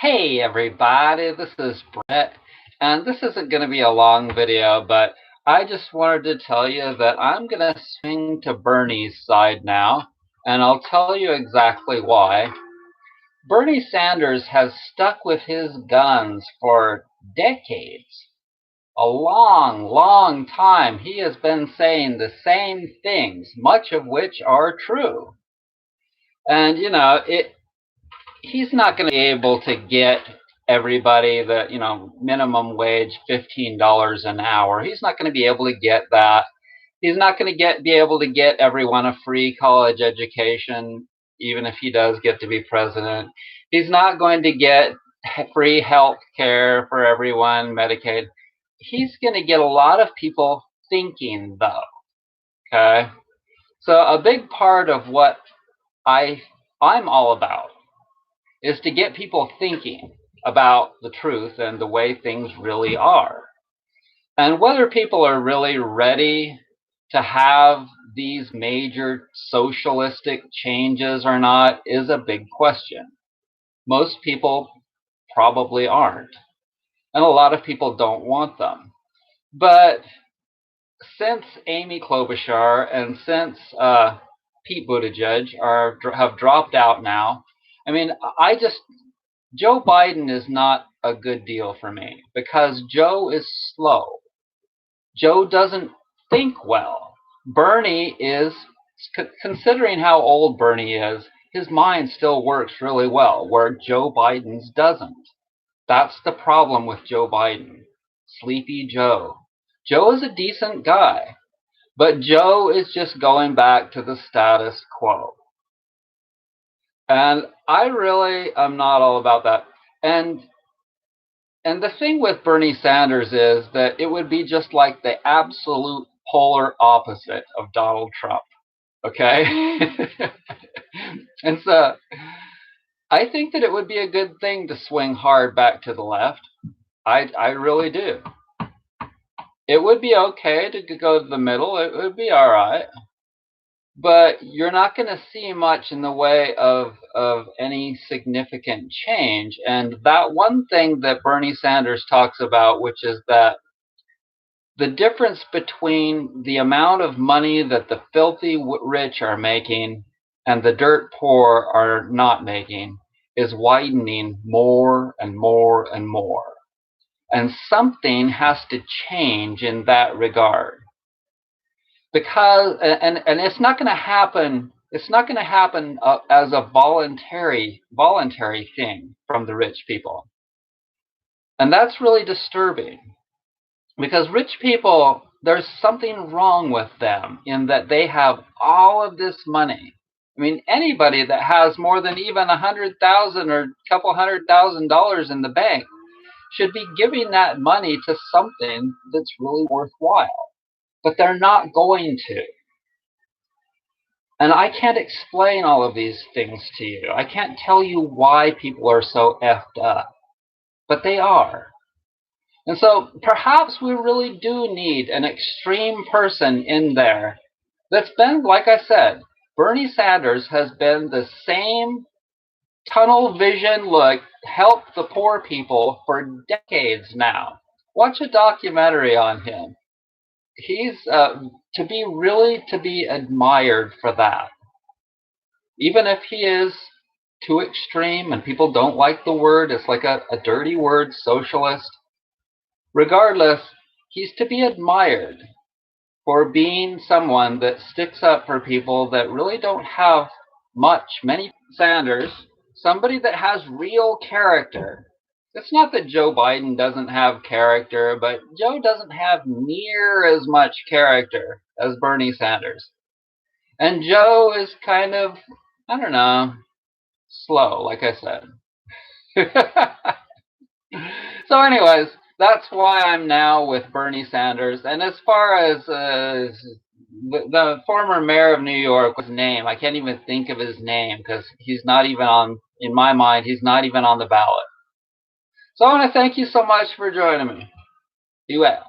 Hey everybody, this is Brett, and this isn't going to be a long video, but I just wanted to tell you that I'm going to swing to Bernie's side now, and I'll tell you exactly why. Bernie Sanders has stuck with his guns for decades. A long, long time he has been saying the same things, much of which are true. And he's not going to be able to get everybody the minimum wage $15 an hour. He's not going to be able to get that. He's not going to be able to get everyone a free college education, even if he does get to be president. He's not going to get free health care for everyone, Medicaid. He's going to get a lot of people thinking, though. Okay, so a big part of what I'm all about is to get people thinking about the truth and the way things really are. And whether people are really ready to have these major socialistic changes or not is a big question. Most people probably aren't, and a lot of people don't want them. But since Amy Klobuchar and since Pete Buttigieg have dropped out now, I mean, Joe Biden is not a good deal for me because Joe is slow. Joe doesn't think well. Bernie is, considering how old Bernie is, his mind still works really well, where Joe Biden's doesn't. That's the problem with Joe Biden. Sleepy Joe. Joe is a decent guy, but Joe is just going back to the status quo. And I really am not all about that. And the thing with Bernie Sanders is that it would be just like the absolute polar opposite of Donald Trump. Okay? And so I think that it would be a good thing to swing hard back to the left. I really do. It would be okay to go to the middle. It would be all right. But you're not going to see much in the way of any significant change. And that one thing that Bernie Sanders talks about, which is that the difference between the amount of money that the filthy rich are making and the dirt poor are not making, is widening more and more and more. And something has to change in that regard. Because it's not going to happen. It's not going to happen as a voluntary thing from the rich people, and that's really disturbing. Because rich people, there's something wrong with them in that they have all of this money. I mean, anybody that has more than even $100,000 or a couple $100,000 in the bank should be giving that money to something that's really worthwhile. But they're not going to. And I can't explain all of these things to you. I can't tell you why people are so effed up, but they are. And so perhaps we really do need an extreme person in there that's been, like I said, Bernie Sanders has been the same tunnel vision look, help the poor people for decades now. Watch a documentary on him. He's to be admired for that. Even if he is too extreme and people don't like the word, it's like a dirty word, socialist. Regardless, he's to be admired for being someone that sticks up for people that really don't have much. Many Sanders, somebody that has real character. It's not that Joe Biden doesn't have character, but Joe doesn't have near as much character as Bernie Sanders. And Joe is kind of, I don't know, slow, like I said. So anyways, that's why I'm now with Bernie Sanders. And as far as the former mayor of New York, his name, I can't even think of his name because he's not even on, in my mind, he's not even on the ballot. So I want to thank you so much for joining me. Be well.